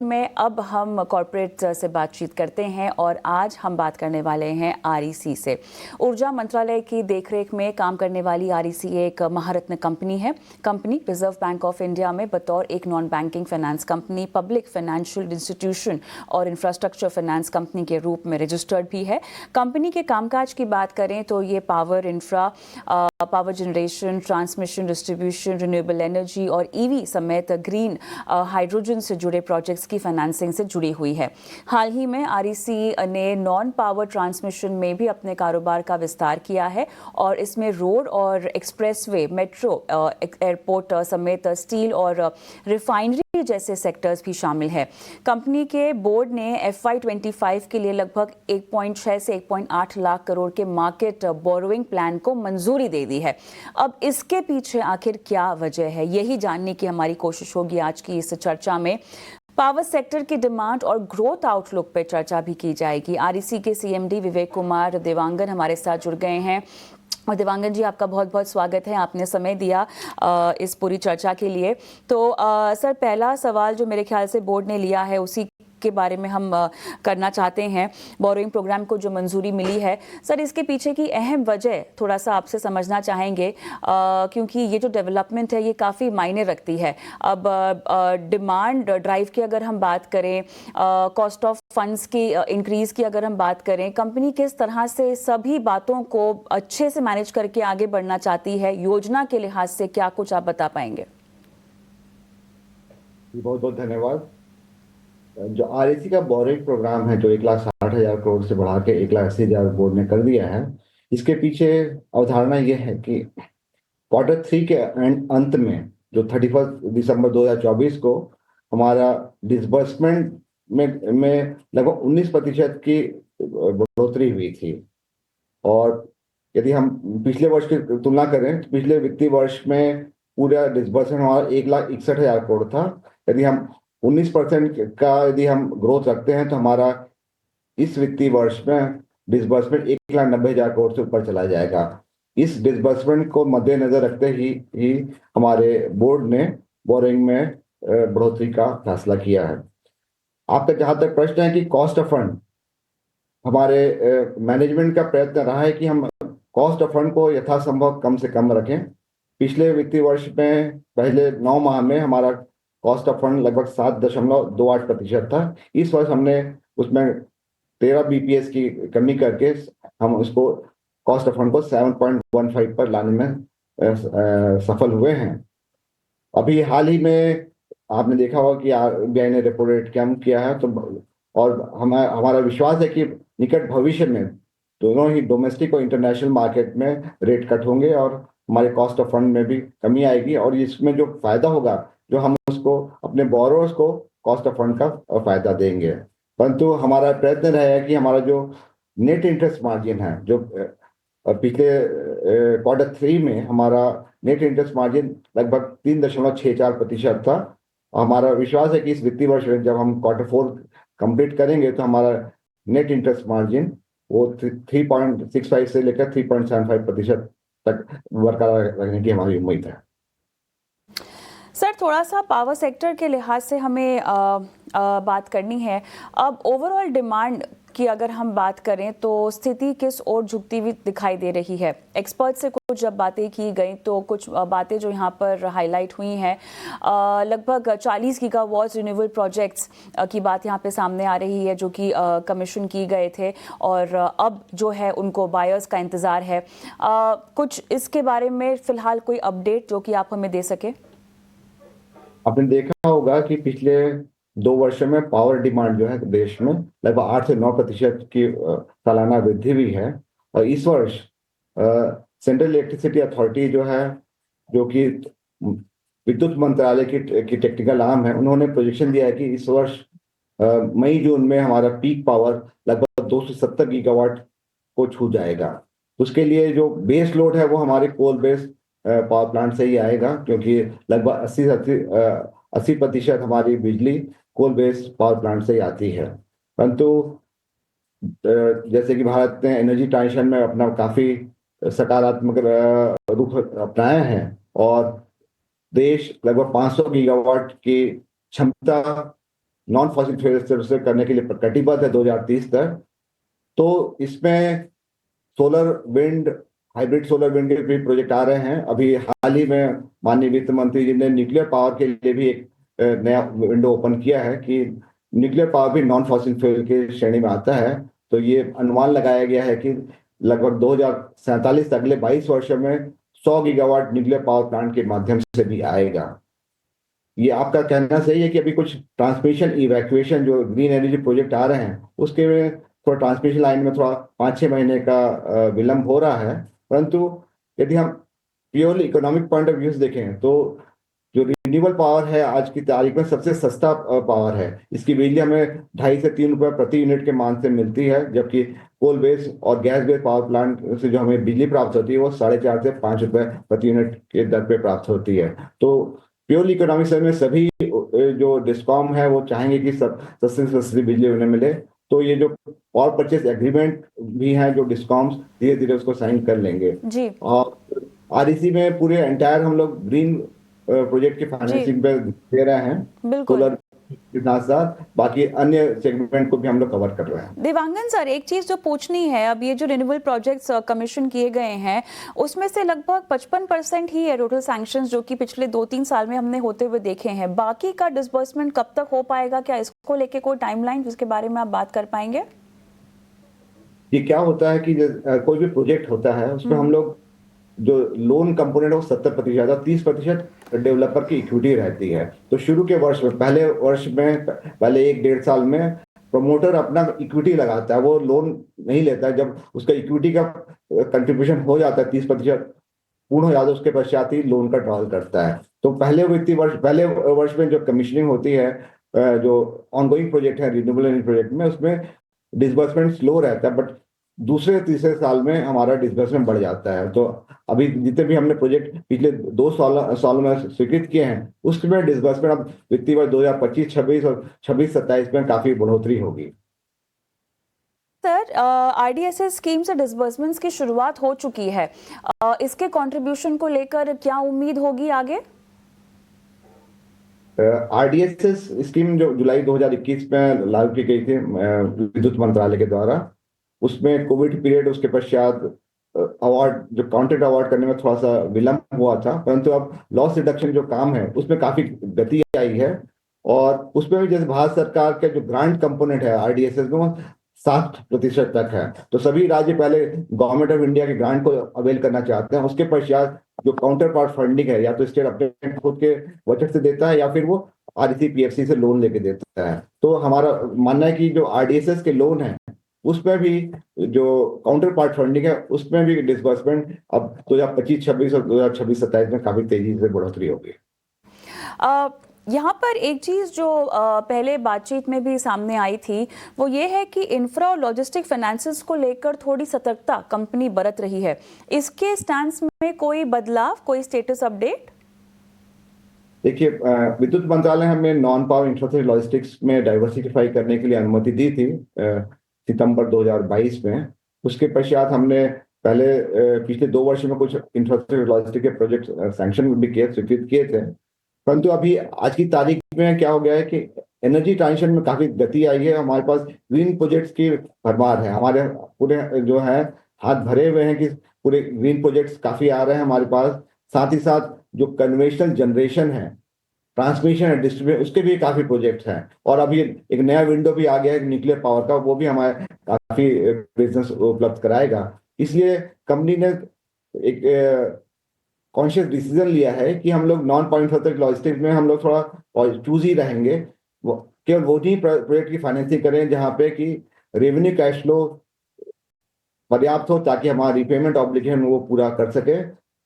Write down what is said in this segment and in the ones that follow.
में अब हम कॉरपोरेट से बातचीत करते हैं और आज हम बात करने वाले हैं आरईसी से। ऊर्जा मंत्रालय की देखरेख में काम करने वाली आरईसी एक महारत्न कंपनी है। Company reserve bank of India में बतौर एक non banking finance company, public financial institution और इंफ्रास्ट्रक्चर फाइनेंस कंपनी के रूप में रजिस्टर्ड भी है। कंपनी के कामकाज की बात करें तो ये power generation, transmission, distribution, renewable energy और ईवी समेत ग्रीन हाइड्रोजन से जुड़े प्रोजेक्ट्स की फाइनेंसिंग से जुड़ी हुई है। हाल ही में आरईसी ने नॉन पावर ट्रांसमिशन में भी अपने कारोबार का विस्तार किया है और इसमें रोड और एक्सप्रेसवे, मेट्रो, एयरपोर्ट समेत स्टील और रिफाइनरी जैसे सेक्टर्स भी शामिल है। कंपनी के बोर्ड ने FY25 के लिए लगभग 1.6 से 1.8 लाख करोड़ के मार्केट बोरोइंग प्लान को मंजूरी दे दी है। अब इसके पीछे आखिर क्या वजह है, यही जानने की हमारी कोशिश होगी आज की इस चर्चा में। पावर सेक्टर की डिमांड और ग्रोथ आउटलुक पर चर्चा भी की जाएगी। आरईसी के CMD विवेक कुमार देवांगन हमारे साथ जुड़ गए हैं। और देवांगन जी, आपका बहुत बहुत स्वागत है, आपने समय दिया इस पूरी चर्चा के लिए। तो सर, पहला सवाल जो मेरे ख्याल से बोर्ड ने लिया है उसी के बारे में हम करना चाहते हैं। बोरोइंग प्रोग्राम को जो मंजूरी मिली है, सर, इसके पीछे की अहम वजह थोड़ा सा आपसे समझना चाहेंगे, क्योंकि ये जो डेवलपमेंट है ये काफ़ी मायने रखती है। अब डिमांड ड्राइव की अगर हम बात करें, कॉस्ट ऑफ फंड्स की इंक्रीज़ की अगर हम बात करें, कंपनी किस तरह से सभी बातों को अच्छे से मैनेज करके आगे बढ़ना चाहती है, योजना के लिहाज से क्या कुछ आप बता पाएंगे? बहुत बहुत धन्यवाद। जो आरईसी का बोरिंग प्रोग्राम है, जो 1,60,000 करोड़ से बढ़ा के 1,80,000 बोर्ड ने कर दिया है, इसके पीछे अवधारणा यह है कि Q3 के अंत में, जो 31 दिसंबर 2024 को हमारा डिसबर्समेंट में लगभग 19% की बढ़ोतरी हुई थी। और यदि हम पिछले वर्ष की तुलना करें तो पिछले वित्तीय वर्ष में पूरा डिसबर्समेंट हमारा 1,61,000 करोड़ था। यदि हम 19% का यदि हम ग्रोथ रखते हैं तो हमारा इस वित्तीय वर्ष में डिसबर्समेंट 1,90,000 करोड़ से ऊपर चला जाएगा। इस डिसबर्समेंट को मद्देनजर रखते ही हमारे बोर्ड ने बोरिंग में बढ़ोतरी का फैसला किया है। आपका जहां तक प्रश्न है कि कॉस्ट ऑफ फंड, हमारे मैनेजमेंट का प्रयत्न रहा है कि हम कॉस्ट ऑफ फंड को यथासंभव कम से कम रखें। पिछले वित्तीय वर्ष में पहले 9 माह में हमारा कॉस्ट ऑफ फंड लगभग 7.28% था। इस वर्ष हमने उसमें 13 BPS की कमी करके हम उसको कॉस्ट ऑफ फंड को 7.15 पर लाने में सफल हुए हैं। अभी हाल ही में आपने देखा होगा कि RBI ने रेपो रेट कम किया है, तो और हमारा विश्वास है कि निकट भविष्य में दोनों ही डोमेस्टिक और इंटरनेशनल मार्केट में रेट कट होंगे और हमारे कॉस्ट ऑफ फंड में भी कमी आएगी। और इसमें जो फायदा होगा, जो हम उसको अपने बोरोवर्स को कॉस्ट ऑफ फंड का फायदा देंगे। परंतु हमारा प्रयत्न रहेगा कि हमारा जो नेट इंटरेस्ट मार्जिन है, जो पिछले Q3 में हमारा नेट इंटरेस्ट मार्जिन लगभग 3.64% था। हमारा विश्वास है कि इस वित्तीय वर्ष में जब हम Q4 कंप्लीट करेंगे तो हमारा नेट इंटरेस्ट मार्जिन वो 3.65 से लेकर 3.75% तक बरकरार रखने की हमारी उम्मीद है। सर, थोड़ा सा पावर सेक्टर के लिहाज से हमें बात करनी है। अब ओवरऑल डिमांड की अगर हम बात करें तो स्थिति किस ओर झुकती हुई दिखाई दे रही है? एक्सपर्ट से कुछ जब बातें की गई तो कुछ बातें जो यहाँ पर हाईलाइट हुई हैं, लगभग 40 गीगावाट रिन्यूएबल प्रोजेक्ट्स की बात यहाँ पे सामने आ रही है, जो कि कमीशन की गए थे और अब जो है उनको बायर्स का इंतज़ार है। कुछ इसके बारे में फ़िलहाल कोई अपडेट जो कि आप हमें दे सके? आपने देखा होगा कि पिछले 2 वर्षों में पावर डिमांड जो है देश में लगभग 8 से 9% की सालाना वृद्धि हुई है। और इस वर्ष सेंट्रल इलेक्ट्रिसिटी अथॉरिटी जो है, जो कि विद्युत मंत्रालय की टेक्निकल आर्म है, उन्होंने प्रोजेक्शन दिया है कि इस वर्ष मई जून में हमारा पीक पावर लगभग 270 गीगावाट को छू जाएगा। उसके लिए जो बेस लोड है वो हमारे कोल बेस्ड पावर प्लांट से ही आएगा, क्योंकि लगभग 80% हमारी बिजली कोल बेस्ड पावर प्लांट से ही आती है। परंतु जैसे कि भारत ने एनर्जी ट्रांजिशन में अपना काफी सकारात्मक रुख अपनाया है और देश लगभग 500 गीगावाट की क्षमता नॉन फॉसिल फ्यूल से करने के लिए कटिबद्ध है 2030 तक। तो इसमें solar wind, hybrid solar wind के भी प्रोजेक्ट आ रहे हैं। अभी हाल ही में माननीय वित्त मंत्री जी ने न्यूक्लियर पावर के लिए भी एक नया विंडो ओपन किया है कि न्यूक्लियर पावर भी नॉन फॉसिल फ्यूल की श्रेणी में आता है। तो ये अनुमान लगाया गया है कि लगभग 2047 तक, अगले 22 वर्षों में 100 गीगावाट न्यूक्लियर पावर प्लांट के माध्यम से भी आएगा। ये आपका कहना सही है कि अभी कुछ ट्रांसमिशन इवैक्यूएशन जो ग्रीन एनर्जी प्रोजेक्ट आ रहे हैं उसके में थोड़ा ट्रांसमिशन लाइन में थोड़ा 5-6 महीने का विलंब हो रहा है। परंतु यदि हम purely economic point of view से देखें तो जो रिन्यूएबल पावर है आज की तारीख में सबसे सस्ता पावर है। इसकी बिजली हमें 2.5 से 3 रुपए प्रति यूनिट के मान से मिलती है, जबकि कोल बेस्ड और गैस बेस्ड पावर प्लांट से जो हमें बिजली प्राप्त होती है वो 4.5 से 5 रुपए प्रति यूनिट के दर पे प्राप्त होती है। तो प्योरली इकोनॉमिक्स में सभी जो डिस्कॉम है वो चाहेंगे कि सस्ती से सस्ती बिजली उन्हें मिले। तो ये जो पावर परचेज एग्रीमेंट भी है जो डिस्कॉम्स धीरे धीरे उसको साइन कर लेंगे। जी और आरईसी में पूरे एंटायर हम लोग ग्रीन प्रोजेक्ट की जी फाइनेंसिंग पे दे रहे हैं। बिल्कुल। सोलर के साथ साथ बाकी अन्य सेगमेंट को भी हम लोग कवर कर रहे हैं। देवांगन सर, एक चीज जो पूछनी है, अब ये जो रिन्यूएबल प्रोजेक्ट्स कमीशन किए गए हैं उसमें से लगभग 55% ही है टोटल सैंक्शंस जो कि पिछले 2-3 साल में हमने होते हुए देखे हैं। बाकी का डिसबर्समेंट कब तक हो पाएगा? क्या इसको लेके कोई टाइमलाइन जिसके बारे में आप बात कर पाएंगे? ये क्या होता है कि कोई भी प्रोजेक्ट होता है उसमें हम लोग जो लोन कंपोनेंट है वो 70% और 30% डेवलपर की इक्विटी रहती है। तो शुरू के वर्ष में, पहले वर्ष में, पहले 1-1.5 साल में प्रमोटर अपना इक्विटी लगाता है, वो लोन नहीं लेता है। जब उसका इक्विटी का कंट्रीब्यूशन हो जाता है 30% पूर्ण हो जाता है, उसके पश्चात ही लोन का ड्रॉल करता है। तो पहले वर्ष में जो कमीशनिंग होती है जो ऑनगोइंग प्रोजेक्ट है रिन्यूएबल एनर्जी प्रोजेक्ट में, उसमें डिसबर्समेंट स्लो रहता है, बट दूसरे तीसरे साल में हमारा डिसबर्समेंट बढ़ जाता है। तो अभी जितने भी हमने प्रोजेक्ट पिछले 2 सालों में स्वीकृत किए हैं उसमें डिसबर्समेंट अब वित्तीय वर्ष 2025-26 और 26-27 में काफी बढ़ोतरी होगी। सर, आरडीएसएस स्कीम से डिसबर्समेंट्स की शुरुआत हो चुकी है। इसके कंट्रीब्यूशन को लेकर क्या उम्मीद होगी आगे? आरडीएसएस स्कीम जो जुलाई 2021 में लागू की गई थी विद्युत मंत्रालय के द्वारा, उसमें कोविड पीरियड उसके पश्चात अवार्ड जो कॉन्ट्रैक्ट अवार्ड करने में थोड़ा सा विलंब हुआ था, परंतु अब लॉस रिडक्शन जो काम है उसमें काफी गति आई है। और उसमें भी जैसे भारत सरकार के जो ग्रांट कंपोनेंट है आरडीएसएस में वो 60% तक है। तो सभी राज्य पहले गवर्नमेंट ऑफ इंडिया के ग्रांट को अवेल करना चाहते हैं, उसके पश्चात जो काउंटर पार्ट फंडिंग है या तो स्टेट अपने खुद के बजट से देता है या फिर वो आरईसी पीएफसी से लोन लेके देता है। तो हमारा मानना है कि जो आरडीएसएस के लोन है उसमें भी जो काउंटर पार्ट फंडिंग है उसमें भी डिसबर्समेंट अब 2025-26 और 2026-27 में काफी तेजी से बढ़ोतरी होगी। यहाँ पर एक चीज़ जो पहले बातचीत में भी सामने आई थी वो ये है कि इंफ्रा और लॉजिस्टिक फाइनेंसेस को लेकर थोड़ी सतर्कता कंपनी बरत रही है। इसके स्टैंड में कोई बदलाव, कोई स्टेटस अपडेट? देखिए, विद्युत मंत्रालय हमें नॉन पावर इंफ्रास्ट्रक्चर लॉजिस्टिक्स में डाइवर्सिफाई करने के लिए अनुमति दी थी सितंबर 2022 में। उसके पश्चात हमने पहले पिछले 2 वर्ष में कुछ इंफ्रास्ट्रक्चर लॉजिस्टिक के प्रोजेक्ट सैंक्शन भी किए, स्वीकृत किए थे। परंतु अभी आज की तारीख में क्या हो गया है कि एनर्जी ट्रांजिशन में काफी गति आई है। हमारे पास ग्रीन प्रोजेक्ट्स की भरमार है, हमारे पूरे जो है हाथ भरे हुए हैं कि पूरे ग्रीन प्रोजेक्ट्स काफी आ रहे हैं हमारे पास। साथ ही साथ जो कन्वेंशनल जनरेशन है, ट्रांसमिशन है, डिस्ट्रीब्यूशन, उसके भी काफी प्रोजेक्ट्स हैं। और अभी एक नया विंडो भी आ गया है न्यूक्लियर पावर का, वो भी हमारे काफी बिजनेस उपलब्ध कराएगा। इसलिए कंपनी ने एक कॉन्शियस डिसीजन लिया है कि हम लोग नॉन पावर इंफ्रास्ट्रक्चर लॉजिस्टिक्स में हम लोग थोड़ा चूज ही रहेंगे। केवल वो ही प्रोजेक्ट की फाइनेंसिंग करें जहां पे कि रेवेन्यू कैश फ्लो पर्याप्त हो ताकि हमारा रिपेमेंट ऑब्लिगेशन वो पूरा कर सके,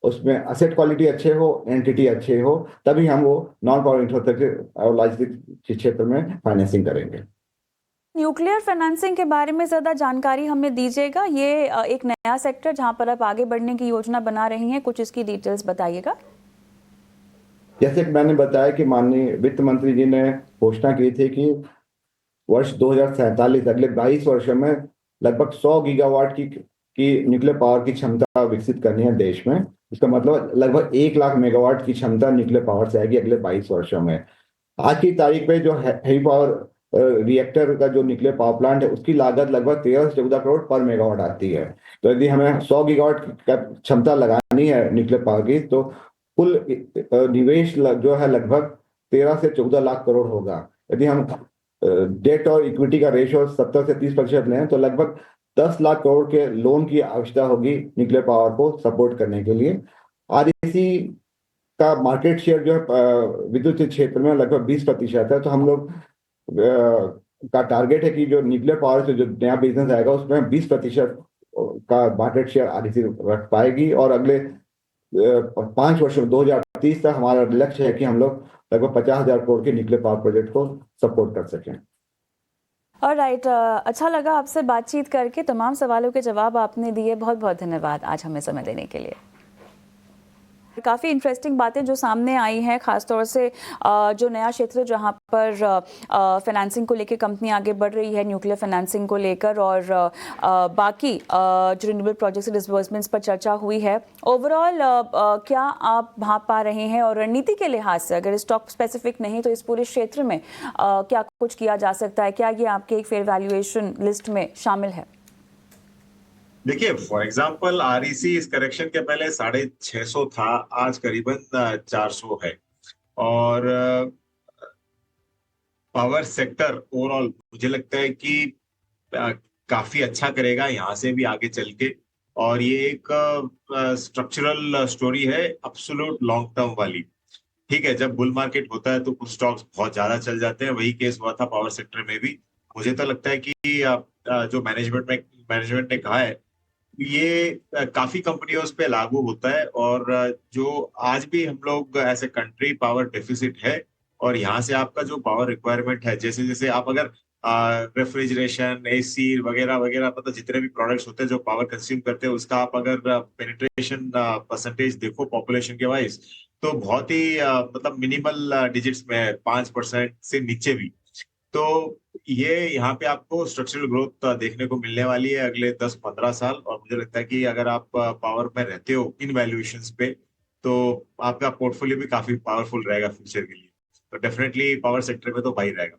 उसमें असेट क्वालिटी अच्छे हो, एंटिटी अच्छे हो, तभी हम वो नॉन पावर इंफ्रास्ट्रक्चर और लॉजिस्टिक्स क्षेत्र में फाइनेंसिंग करेंगे। न्यूक्लियर फाइनेंसिंग के बारे में ज़्यादा जानकारी हमें दीजिएगा। ये एक नया सेक्टर जहां पर आप आगे बढ़ने की योजना बना रही हैं, कुछ इसकी डिटेल्स बताइएगा। जैसे कि मैंने बताया कि माननीय वित्त मंत्री जी ने घोषणा की थी कि वर्ष 2047 अगले 22 वर्षों में लगभग 100 गीगावाट की न्यूक्लियर पावर की क्षमता विकसित करनी है देश में। इसका मतलब लगभग 1 लाख मेगावाट की क्षमता न्यूक्लियर पावर से आएगी अगले 22 वर्षों में। आज की तारीख में जो हेवी पावर रिएक्टर का जो न्यूक्लियर पावर प्लांट है उसकी लागत लगभग 13 से 14 करोड़ पर मेगावाट आती है। तो यदि हमें 100 गीगावाट का क्षमता लगानी है न्यूक्लियर पावर की, तो कुल निवेश जो है लगभग 13 से 14 लाख करोड़ होगा। यदि हम डेट और इक्विटी का रेशियो 70 से 30% लें तो लगभग 10 लाख करोड़ के लोन की आवश्यकता होगी न्यूक्लियर पावर को सपोर्ट करने के लिए। आरईसी का मार्केट शेयर जो है विद्युत क्षेत्र में लगभग 20% है। तो हम लोग का टारगेट है कि जो न्यूक्लियर पावर से जो नया बिजनेस आएगा उसमें 20% का मार्केट शेयर आरईसी रख पाएगी। और अगले 5 वर्षों में 2030 तक हमारा लक्ष्य है कि हम लोग लगभग 50,000 करोड़ के न्यूक्लियर पावर प्रोजेक्ट को सपोर्ट कर सकें। ऑलराइट, अच्छा लगा आपसे बातचीत करके। तमाम सवालों के जवाब आपने दिए। बहुत बहुत धन्यवाद आज हमें समय देने के लिए। काफ़ी इंटरेस्टिंग बातें जो सामने आई हैं, ख़ासतौर से जो नया क्षेत्र जहां पर फाइनेंसिंग को लेकर कंपनी आगे बढ़ रही है, न्यूक्लियर फाइनेंसिंग को लेकर, और बाकी जो रिन्यूएबल प्रोजेक्ट्स डिसबर्समेंट्स पर चर्चा हुई है। ओवरऑल क्या आप भाप पा रहे हैं, और रणनीति के लिहाज से अगर स्टॉक स्पेसिफिक नहीं तो इस पूरे क्षेत्र में क्या कुछ किया जा सकता है? क्या ये आपके एक फेयर वैल्यूएशन लिस्ट में शामिल है? देखिए, फॉर एग्जांपल आरईसी इस करेक्शन के पहले 650 था, आज करीबन 400 है। और पावर सेक्टर ओवरऑल मुझे लगता है कि काफी अच्छा करेगा यहाँ से भी आगे चल के। और ये एक स्ट्रक्चरल स्टोरी है, एब्सोल्यूट लॉन्ग टर्म वाली। ठीक है, जब बुल मार्केट होता है तो कुछ स्टॉक्स बहुत ज्यादा चल जाते हैं, वही केस हुआ था पावर सेक्टर में भी। मुझे तो लगता है कि जो मैनेजमेंट ने कहा है ये काफी कंपनियों पे लागू होता है। और जो आज भी हम लोग as a country power deficit है, और यहाँ से आपका जो पावर रिक्वायरमेंट है, जैसे जैसे आप अगर रेफ्रिजरेशन, एसी वगैरह वगैरह, मतलब जितने भी प्रोडक्ट्स होते हैं जो पावर कंज्यूम करते हैं, उसका आप अगर पेनिट्रेशन परसेंटेज देखो पॉपुलेशन के वाइज, तो बहुत ही मतलब मिनिमल डिजिट्स में है, 5% से नीचे भी। तो ये यहाँ पे आपको स्ट्रक्चरल ग्रोथ देखने को मिलने वाली है अगले 10-15 साल। और मुझे लगता है कि अगर आप पावर में रहते हो इन वैल्यूएशंस पे, तो आपका पोर्टफोलियो भी काफी पावरफुल रहेगा फ्यूचर के लिए। तो डेफिनेटली पावर सेक्टर में तो बाई रहेगा।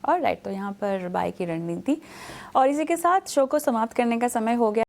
ऑलराइट, तो यहाँ पर बाय की रणनीति। और इसी के साथ शो को समाप्त करने का समय हो गया।